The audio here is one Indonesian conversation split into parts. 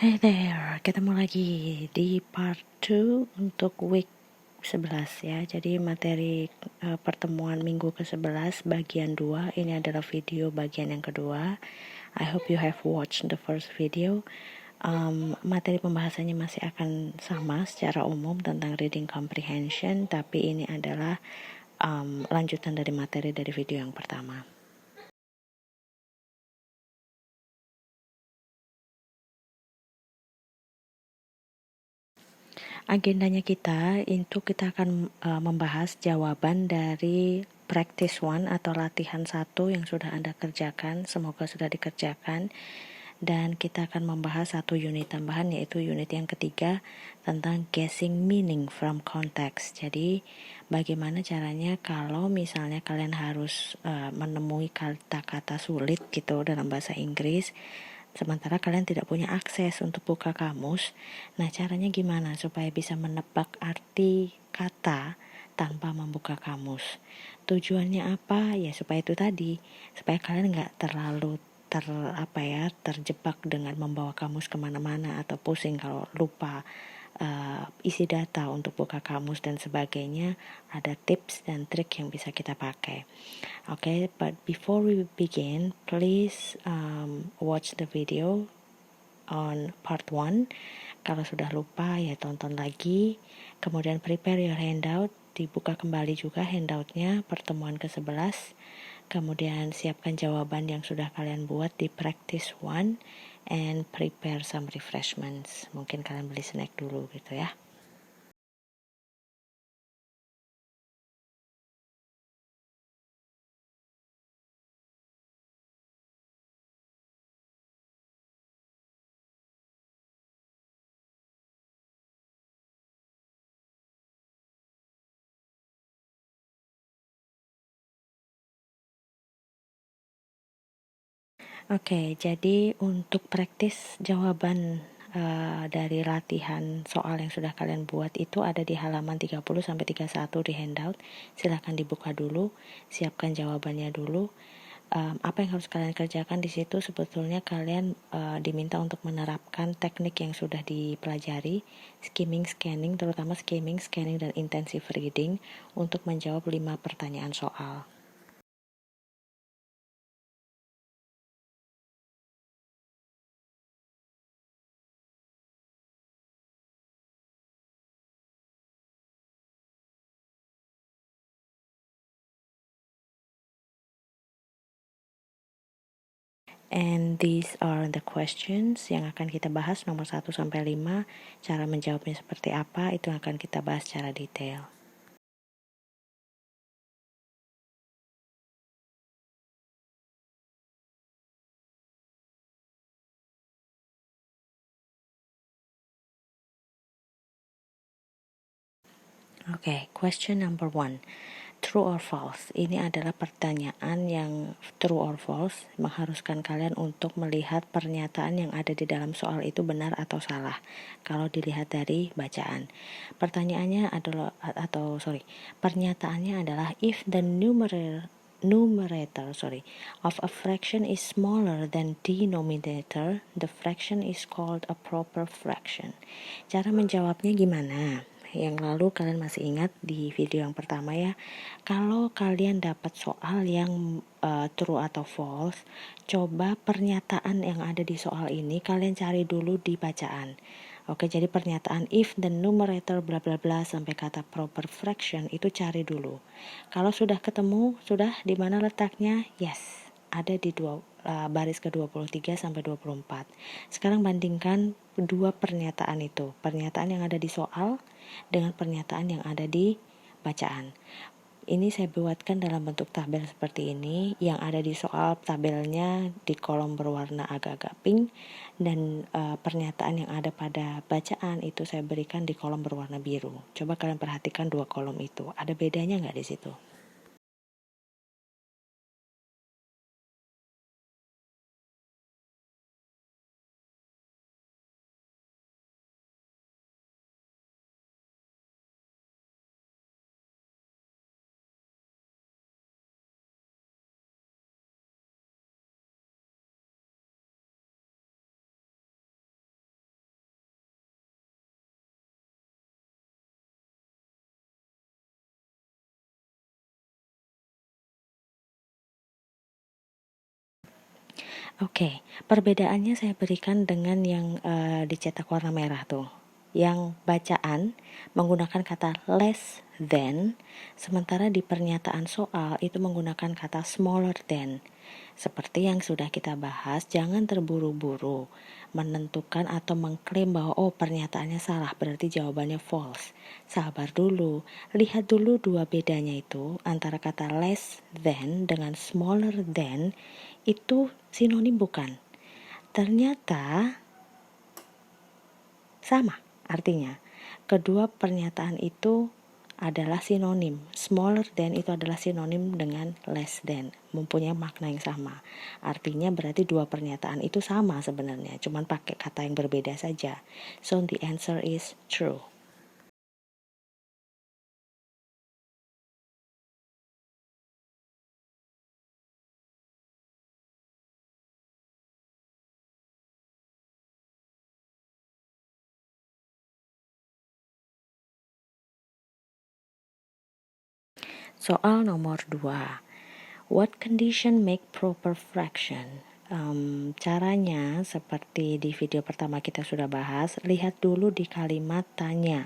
Hey there, ketemu lagi di part 2 untuk week 11 ya. Jadi materi pertemuan minggu ke-11 bagian 2 ini adalah video bagian yang kedua. I hope you have watched the first video. Materi pembahasannya masih akan sama secara umum tentang reading comprehension, tapi ini adalah lanjutan dari materi dari video yang pertama. Agendanya kita akan membahas jawaban dari practice 1 atau latihan 1 yang sudah Anda kerjakan, semoga sudah dikerjakan. Dan kita akan membahas satu unit tambahan, yaitu unit yang ketiga tentang guessing meaning from context. Jadi bagaimana caranya kalau misalnya kalian harus menemui kata-kata sulit gitu dalam bahasa Inggris, sementara kalian tidak punya akses untuk buka kamus. Nah, caranya gimana supaya bisa menebak arti kata tanpa membuka kamus? Tujuannya apa? Ya supaya itu tadi, supaya kalian nggak terlalu terjebak dengan membawa kamus kemana-mana atau pusing kalau lupa isi data untuk buka kamus dan sebagainya. Ada tips dan trik yang bisa kita pakai. Okay, but before we begin, please watch the video on part 1. Kalau sudah lupa ya tonton lagi. Kemudian prepare your handout, dibuka kembali juga handoutnya pertemuan ke-11. Kemudian siapkan jawaban yang sudah kalian buat di practice 1 and prepare some refreshments. Mungkin kalian beli snack dulu gitu ya. Oke, jadi untuk praktis jawaban dari latihan soal yang sudah kalian buat itu ada di halaman 30-31 di handout. Silahkan dibuka dulu, siapkan jawabannya dulu. Apa yang harus kalian kerjakan di situ sebetulnya kalian diminta untuk menerapkan teknik yang sudah dipelajari, skimming, scanning, terutama skimming, scanning, dan intensive reading untuk menjawab 5 pertanyaan soal. And these are the questions yang akan kita bahas nomor 1-5. Cara menjawabnya seperti apa itu akan kita bahas secara detail. Okay, question number 1. True or false? Ini adalah pertanyaan yang true or false, mengharuskan kalian untuk melihat pernyataan yang ada di dalam soal itu benar atau salah. Kalau dilihat dari bacaan. Pertanyaannya adalah pernyataannya adalah if the numerator of a fraction is smaller than denominator, the fraction is called a proper fraction. Cara menjawabnya gimana? Yang lalu kalian masih ingat di video yang pertama ya, kalau kalian dapat soal yang true atau false, coba pernyataan yang ada di soal ini kalian cari dulu di bacaan. Oke, jadi pernyataan if the numerator bla bla bla sampai kata proper fraction itu cari dulu. Kalau sudah ketemu, sudah di mana letaknya? Yes, ada di baris ke-23 sampai 24. Sekarang bandingkan dua pernyataan itu. Pernyataan yang ada di soal dengan pernyataan yang ada di bacaan. Ini saya buatkan dalam bentuk tabel seperti ini. Yang ada di soal tabelnya di kolom berwarna agak-agak pink, dan pernyataan yang ada pada bacaan itu saya berikan di kolom berwarna biru. Coba kalian perhatikan dua kolom itu. Ada bedanya nggak di situ? Oke, perbedaannya saya berikan dengan yang dicetak warna merah tuh. Yang bacaan menggunakan kata less than, sementara di pernyataan soal itu menggunakan kata smaller than. Seperti yang sudah kita bahas, jangan terburu-buru menentukan atau mengklaim bahwa pernyataannya salah, berarti jawabannya false. Sabar dulu, lihat dulu dua bedanya itu antara kata less than dengan smaller than. Itu sinonim bukan? Ternyata sama artinya. Kedua pernyataan itu adalah sinonim. Smaller than itu adalah sinonim dengan less than, mempunyai makna yang sama. Artinya berarti dua pernyataan itu sama sebenarnya, cuman pakai kata yang berbeda saja. So the answer is true. Soal nomor 2. What condition make proper fraction? Caranya seperti di video pertama kita sudah bahas, lihat dulu di kalimat tanya.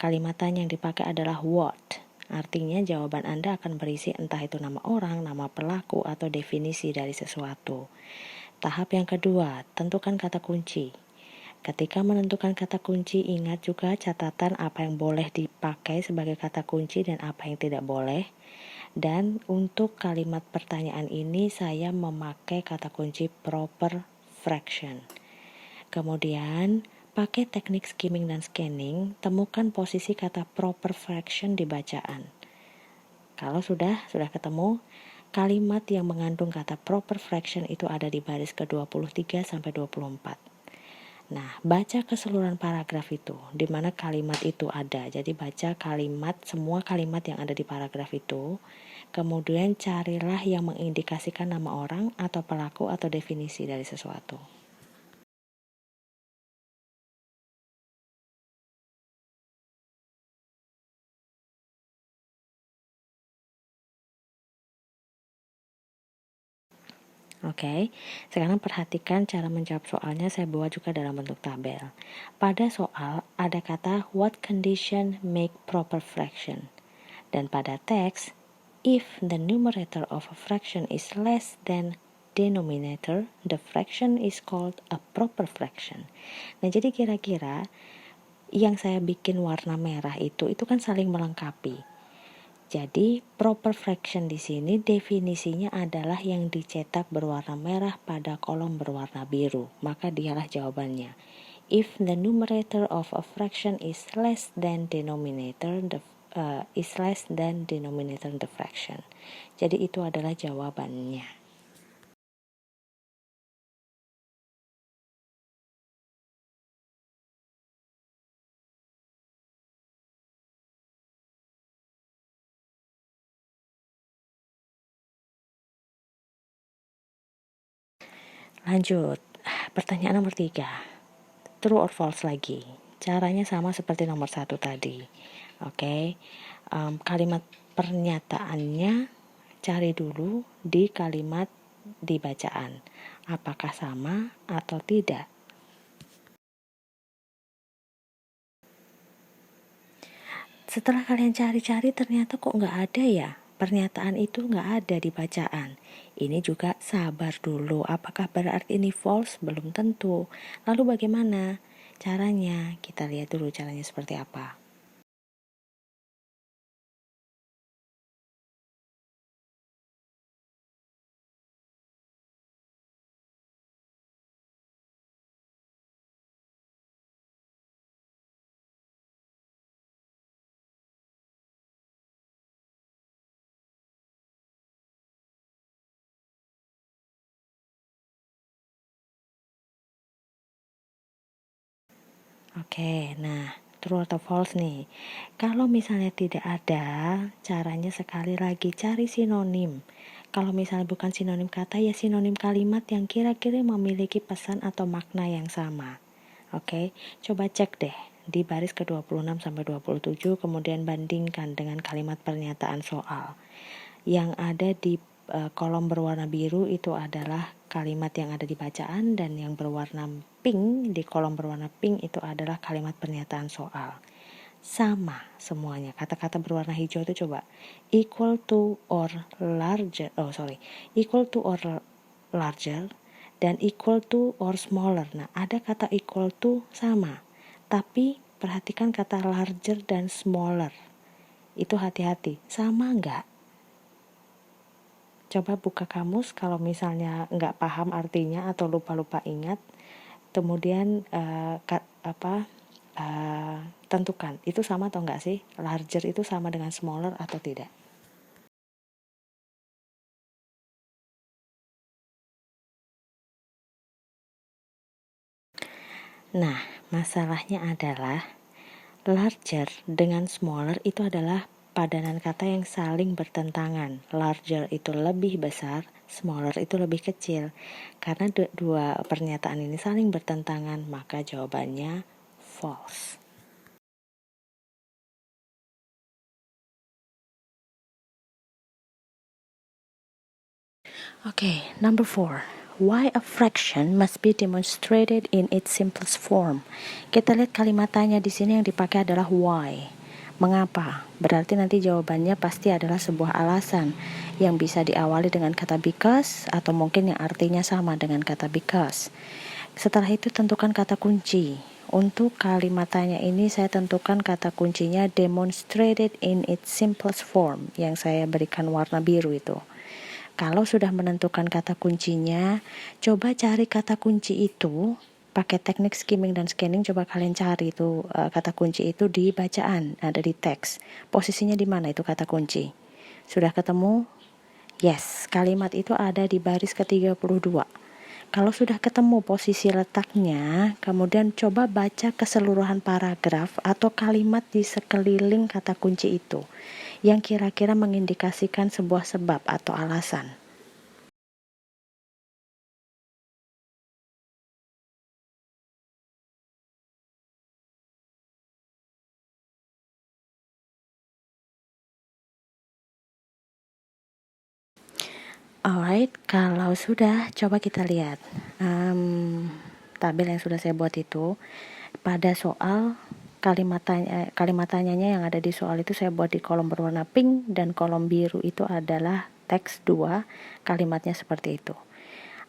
Kalimat tanya yang dipakai adalah what. Artinya jawaban Anda akan berisi entah itu nama orang, nama pelaku, atau definisi dari sesuatu. Tahap yang kedua, tentukan kata kunci. Ketika menentukan kata kunci, ingat juga catatan apa yang boleh dipakai sebagai kata kunci dan apa yang tidak boleh. Dan untuk kalimat pertanyaan ini saya memakai kata kunci proper fraction. Kemudian pakai teknik skimming dan scanning, temukan posisi kata proper fraction di bacaan. Kalau sudah ketemu, kalimat yang mengandung kata proper fraction itu ada di baris ke-23 sampai 24. Nah, baca keseluruhan paragraf itu, di mana kalimat itu ada. Jadi baca semua kalimat yang ada di paragraf itu. Kemudian carilah yang mengindikasikan nama orang atau pelaku atau definisi dari sesuatu. Oke, sekarang perhatikan cara menjawab soalnya saya buat juga dalam bentuk tabel. Pada soal ada kata what condition make proper fraction. Dan pada teks, if the numerator of a fraction is less than denominator, the fraction is called a proper fraction. Nah, jadi kira-kira yang saya bikin warna merah itu kan saling melengkapi. Jadi, proper fraction di sini definisinya adalah yang dicetak berwarna merah pada kolom berwarna biru. Maka dialah jawabannya. If the numerator of a fraction is less than denominator, the fraction. Jadi itu adalah jawabannya. Lanjut, pertanyaan nomor 3. True or false lagi. Caranya sama seperti nomor 1 tadi. Oke, kalimat pernyataannya cari dulu di kalimat di bacaan. Apakah sama atau tidak? Setelah kalian cari-cari ternyata kok nggak ada ya. Pernyataan itu nggak ada di bacaan. Ini juga sabar dulu. Apakah berarti ini false? Belum tentu. Lalu bagaimana caranya? Kita lihat dulu caranya seperti apa. Oke, nah true atau false nih. Kalau misalnya tidak ada, caranya sekali lagi cari sinonim. Kalau misalnya bukan sinonim kata, ya sinonim kalimat yang kira-kira memiliki pesan atau makna yang sama. Oke, coba cek deh di baris ke-26 sampai 27, kemudian bandingkan dengan kalimat pernyataan soal. Yang ada di kolom berwarna biru itu adalah kalimat yang ada di bacaan, dan yang berwarna pink, di kolom berwarna pink itu adalah kalimat pernyataan soal. Sama semuanya. Kata-kata berwarna hijau itu coba equal to or larger, equal to or larger dan equal to or smaller. Nah, ada kata equal to sama, tapi perhatikan kata larger dan smaller. Itu hati-hati, sama enggak? Coba buka kamus kalau misalnya nggak paham artinya atau lupa-lupa ingat, kemudian tentukan itu sama atau enggak sih, larger itu sama dengan smaller atau tidak. Nah, masalahnya adalah larger dengan smaller itu adalah padanan kata yang saling bertentangan. Larger itu lebih besar, smaller itu lebih kecil. Karena dua pernyataan ini saling bertentangan, maka jawabannya false. Okay, number 4. Why a fraction must be demonstrated in its simplest form. Kita lihat kalimat tanya di sini yang dipakai adalah why. Mengapa? Berarti nanti jawabannya pasti adalah sebuah alasan yang bisa diawali dengan kata because atau mungkin yang artinya sama dengan kata because. Setelah itu tentukan kata kunci. Untuk kalimat tanya ini saya tentukan kata kuncinya demonstrated in its simplest form yang saya berikan warna biru itu. Kalau sudah menentukan kata kuncinya, coba cari kata kunci itu pakai teknik skimming dan scanning. Coba kalian cari itu kata kunci itu di bacaan, ada di teks. Posisinya di mana itu kata kunci? Sudah ketemu? Yes, kalimat itu ada di baris ke-32. Kalau sudah ketemu posisi letaknya, kemudian coba baca keseluruhan paragraf atau kalimat di sekeliling kata kunci itu yang kira-kira mengindikasikan sebuah sebab atau alasan. Alright, kalau sudah, coba kita lihat tabel yang sudah saya buat itu. Pada soal kalimat tanyanya yang ada di soal itu saya buat di kolom berwarna pink, dan kolom biru itu adalah teks 2, kalimatnya seperti itu.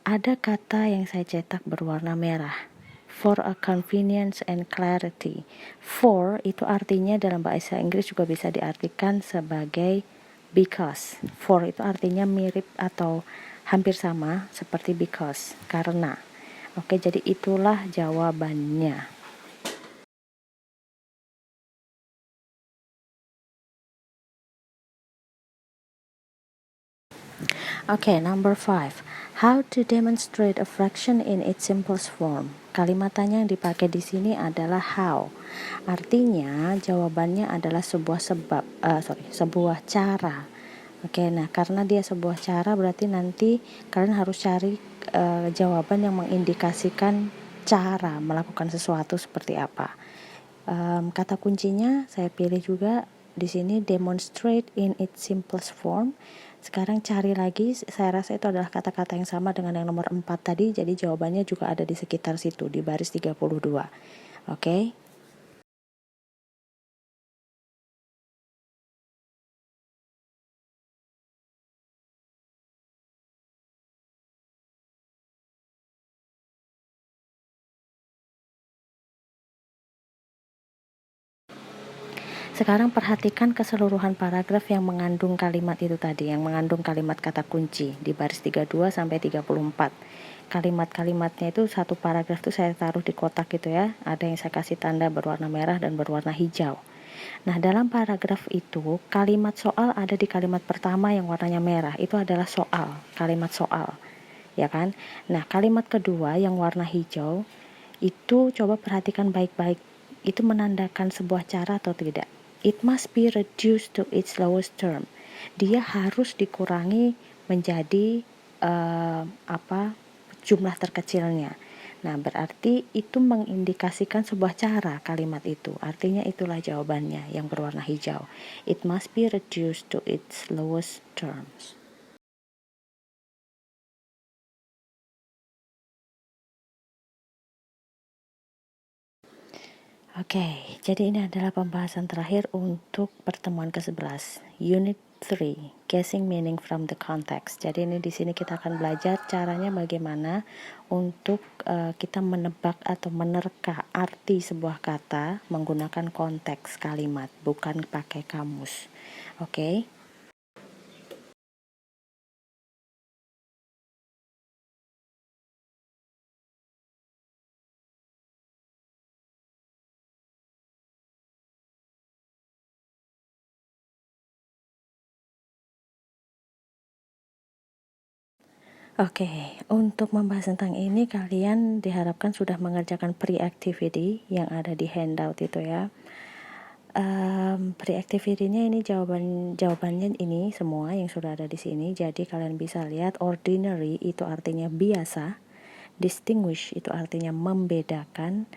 Ada kata yang saya cetak berwarna merah, for a convenience and clarity. For itu artinya dalam bahasa Inggris juga bisa diartikan sebagai because. For itu artinya mirip atau hampir sama seperti because, karena. Oke, jadi itulah jawabannya. Okay, number 5. How to demonstrate a fraction in its simplest form. Kalimat tanya yang dipakai di sini adalah how. Artinya jawabannya adalah sebuah cara. Oke, nah karena dia sebuah cara berarti nanti kalian harus cari jawaban yang mengindikasikan cara melakukan sesuatu seperti apa. Kata kuncinya saya pilih juga di sini demonstrate in its simplest form. Sekarang cari lagi, saya rasa itu adalah kata-kata yang sama dengan yang nomor 4 tadi, jadi jawabannya juga ada di sekitar situ, di baris 32. Oke? Sekarang perhatikan keseluruhan paragraf yang mengandung kalimat itu tadi, yang mengandung kalimat kata kunci di baris 32 sampai 34. Kalimat-kalimatnya itu satu paragraf itu saya taruh di kotak gitu ya. Ada yang saya kasih tanda berwarna merah dan berwarna hijau. Nah, dalam paragraf itu kalimat soal ada di kalimat pertama yang warnanya merah. Itu adalah soal, kalimat soal. Ya kan? Nah, kalimat kedua yang warna hijau itu coba perhatikan baik-baik. Itu menandakan sebuah cara atau tidak? It must be reduced to its lowest term. Dia harus dikurangi menjadi jumlah terkecilnya. Nah, berarti itu mengindikasikan sebuah cara kalimat itu. Artinya itulah jawabannya yang berwarna hijau. It must be reduced to its lowest terms. Oke, jadi ini adalah pembahasan terakhir untuk pertemuan ke-11, Unit 3, Guessing Meaning from the Context. Jadi ini di sini kita akan belajar caranya bagaimana untuk kita menebak atau menerka arti sebuah kata menggunakan konteks kalimat, bukan pakai kamus. Oke. Oke, untuk membahas tentang ini kalian diharapkan sudah mengerjakan pre-activity yang ada di handout itu ya. Pre-activity-nya ini jawabannya ini semua yang sudah ada di sini. Jadi kalian bisa lihat ordinary itu artinya biasa, distinguish itu artinya membedakan,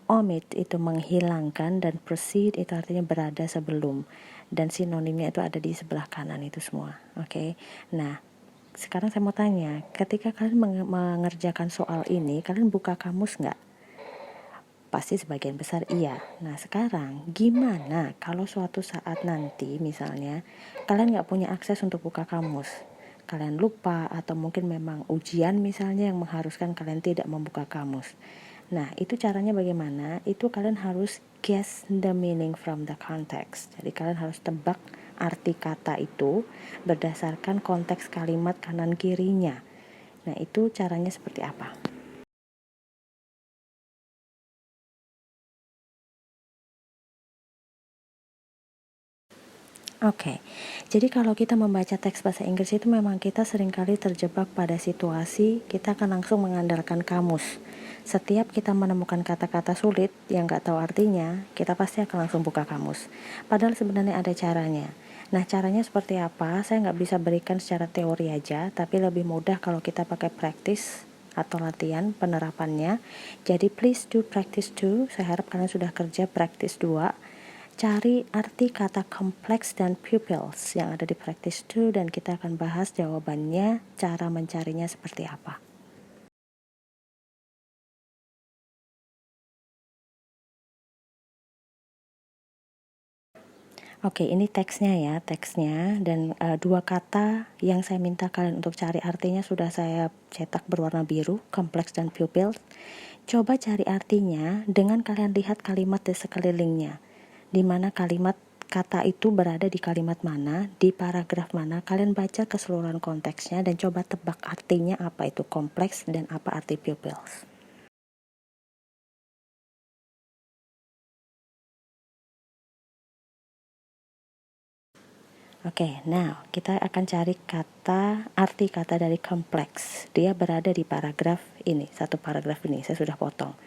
omit itu menghilangkan, dan proceed itu artinya berada sebelum. Dan sinonimnya itu ada di sebelah kanan itu semua. Oke. Nah, sekarang saya mau tanya, ketika kalian mengerjakan soal ini, kalian buka kamus nggak? Pasti sebagian besar iya. Nah sekarang gimana kalau suatu saat nanti misalnya kalian nggak punya akses untuk buka kamus, kalian lupa atau mungkin memang ujian misalnya yang mengharuskan kalian tidak membuka kamus. Nah itu caranya bagaimana? Itu kalian harus guess the meaning from the context. Jadi kalian harus tebak arti kata itu berdasarkan konteks kalimat kanan kirinya. Nah itu caranya seperti apa? Oke, jadi kalau kita membaca teks bahasa Inggris itu memang kita seringkali terjebak pada situasi kita akan langsung mengandalkan kamus. Setiap kita menemukan kata-kata sulit yang nggak tahu artinya, kita pasti akan langsung buka kamus. Padahal sebenarnya ada caranya. Nah caranya seperti apa? Saya nggak bisa berikan secara teori aja, tapi lebih mudah kalau kita pakai praktis atau latihan penerapannya. Jadi please do practice 2. Saya harap kalian sudah kerja practice 2. Cari arti kata kompleks dan pupils yang ada di practice 2 dan kita akan bahas jawabannya, cara mencarinya seperti apa. Oke, ini teksnya ya, teksnya dan dua kata yang saya minta kalian untuk cari artinya sudah saya cetak berwarna biru, kompleks dan pupils. Coba cari artinya dengan kalian lihat kalimat di sekelilingnya. Di mana kalimat kata itu berada di kalimat mana, di paragraf mana, kalian baca keseluruhan konteksnya dan coba tebak artinya apa itu kompleks dan apa arti pupils. Oke, now kita akan cari arti kata dari kompleks. Dia berada di paragraf ini, satu paragraf ini, saya sudah potong.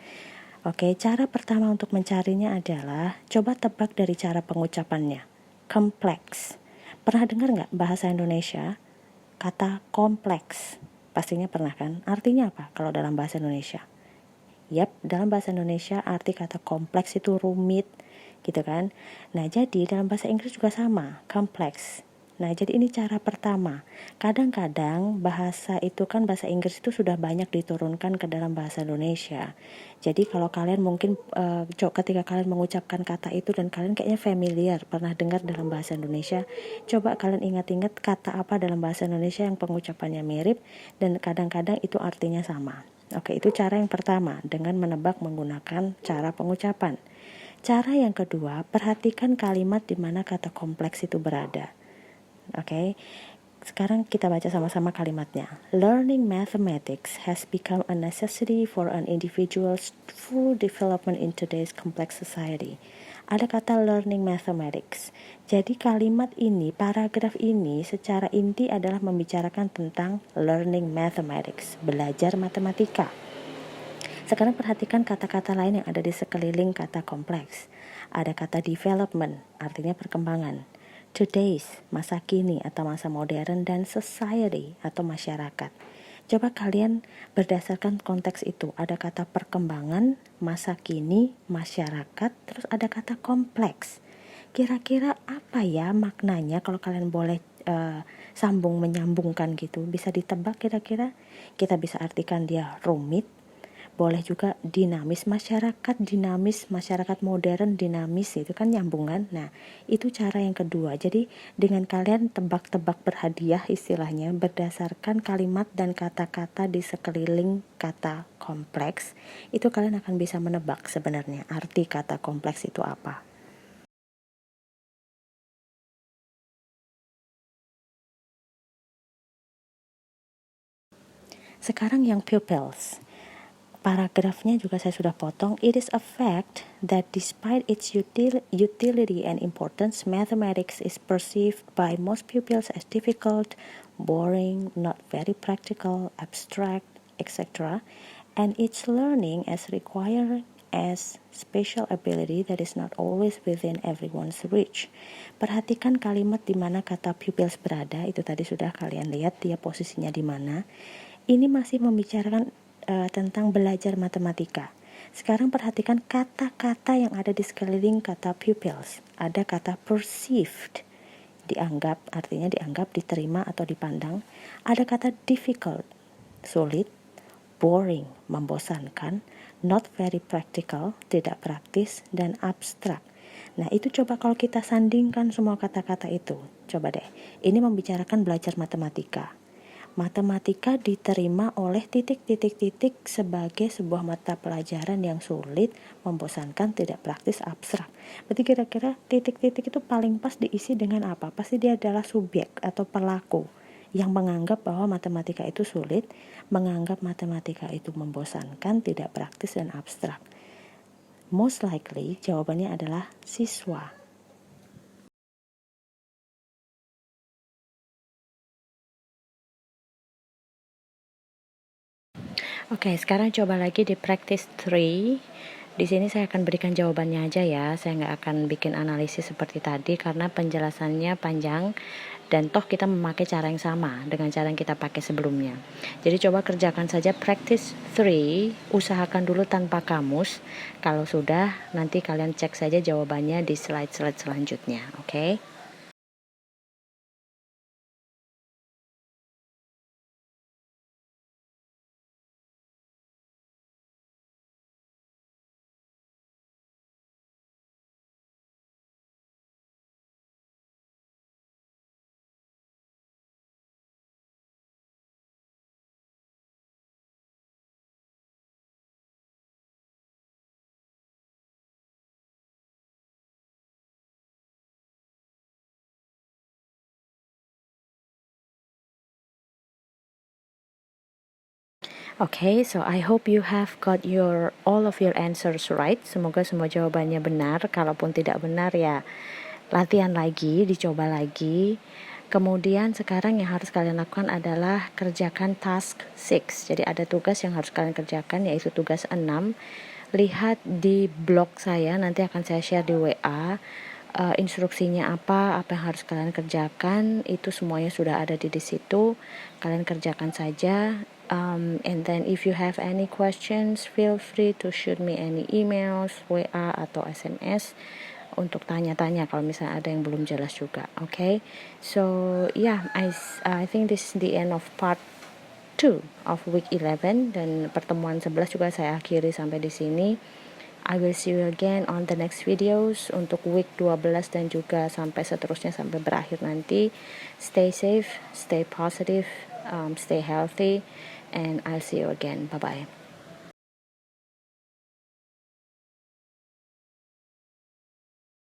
Oke, cara pertama untuk mencarinya adalah coba tebak dari cara pengucapannya. Kompleks. Pernah dengar nggak bahasa Indonesia kata kompleks? Pastinya pernah kan? Artinya apa kalau dalam bahasa Indonesia? Yap, dalam bahasa Indonesia arti kata kompleks itu rumit, gitu kan. Nah jadi dalam bahasa Inggris juga sama, kompleks. Nah jadi ini cara pertama. Kadang-kadang bahasa itu kan bahasa Inggris itu sudah banyak diturunkan ke dalam bahasa Indonesia. Jadi kalau kalian mungkin ketika kalian mengucapkan kata itu dan kalian kayaknya familiar, pernah dengar dalam bahasa Indonesia, coba kalian ingat-ingat kata apa dalam bahasa Indonesia yang pengucapannya mirip dan kadang-kadang itu artinya sama. Oke, itu cara yang pertama dengan menebak menggunakan cara pengucapan. Cara yang kedua, perhatikan kalimat di mana kata kompleks itu berada. Oke, sekarang kita baca sama-sama kalimatnya. Learning mathematics has become a necessity for an individual's full development in today's complex society. Ada kata learning mathematics. Jadi kalimat ini, paragraf ini secara inti adalah membicarakan tentang learning mathematics, belajar matematika. Sekarang perhatikan kata-kata lain yang ada di sekeliling kata kompleks. Ada kata development, artinya perkembangan. Today's, masa kini atau masa modern, dan society atau masyarakat. Coba kalian berdasarkan konteks itu, ada kata perkembangan, masa kini, masyarakat, terus ada kata kompleks. Kira-kira apa ya maknanya kalau kalian boleh sambung menyambungkan gitu, bisa ditebak kira-kira? Kita bisa artikan dia rumit, boleh juga dinamis, masyarakat modern dinamis, itu kan nyambung kan. Nah, itu cara yang kedua. Jadi dengan kalian tebak-tebak berhadiah istilahnya berdasarkan kalimat dan kata-kata di sekeliling kata kompleks, itu kalian akan bisa menebak sebenarnya arti kata kompleks itu apa. Sekarang yang pupils. Paragrafnya juga saya sudah potong. It is a fact that despite its utility and importance, mathematics is perceived by most pupils as difficult, boring, not very practical, abstract, etc. And its learning as required as special ability that is not always within everyone's reach. Perhatikan kalimat di mana kata pupils berada, itu tadi sudah kalian lihat dia posisinya di mana. Ini masih membicarakan tentang belajar matematika. Sekarang perhatikan kata-kata yang ada di sekeliling kata pupils. Ada kata perceived, dianggap, artinya dianggap, diterima atau dipandang. Ada kata difficult, sulit, boring, membosankan, not very practical, tidak praktis, dan abstract. Nah, itu coba kalau kita sandingkan semua kata-kata itu. Coba deh, ini membicarakan belajar matematika. Matematika diterima oleh titik-titik-titik sebagai sebuah mata pelajaran yang sulit, membosankan, tidak praktis, abstrak. Berarti kira-kira titik-titik itu paling pas diisi dengan apa? Pasti dia adalah subjek atau pelaku yang menganggap bahwa matematika itu sulit, menganggap matematika itu membosankan, tidak praktis, dan abstrak. Most likely jawabannya adalah siswa. Oke, sekarang coba lagi di practice 3. Di sini saya akan berikan jawabannya aja ya. Saya nggak akan bikin analisis seperti tadi karena penjelasannya panjang dan toh kita memakai cara yang sama dengan cara yang kita pakai sebelumnya. Jadi coba kerjakan saja practice 3, usahakan dulu tanpa kamus. Kalau sudah, nanti kalian cek saja jawabannya di slide-slide selanjutnya, oke? Okay, so I hope you have got all of your answers right. Semoga semua jawabannya benar. Kalaupun tidak benar ya latihan lagi, dicoba lagi. Kemudian sekarang yang harus kalian lakukan adalah kerjakan task 6. Jadi ada tugas yang harus kalian kerjakan yaitu tugas 6. Lihat di blog saya, nanti akan saya share di WA. Instruksinya apa yang harus kalian kerjakan, itu semuanya sudah ada di situ. Kalian kerjakan saja. And then if you have any questions, feel free to shoot me any emails, WA atau SMS untuk tanya-tanya kalau misalnya ada yang belum jelas juga. Okay, so yeah, I think this is the end of part 2 of week 11 dan pertemuan 11 juga saya akhiri sampai di sini. I will see you again on the next videos untuk week 12 dan juga sampai seterusnya sampai berakhir nanti. Stay safe, stay positive, stay healthy, and I'll see you again. Bye-bye.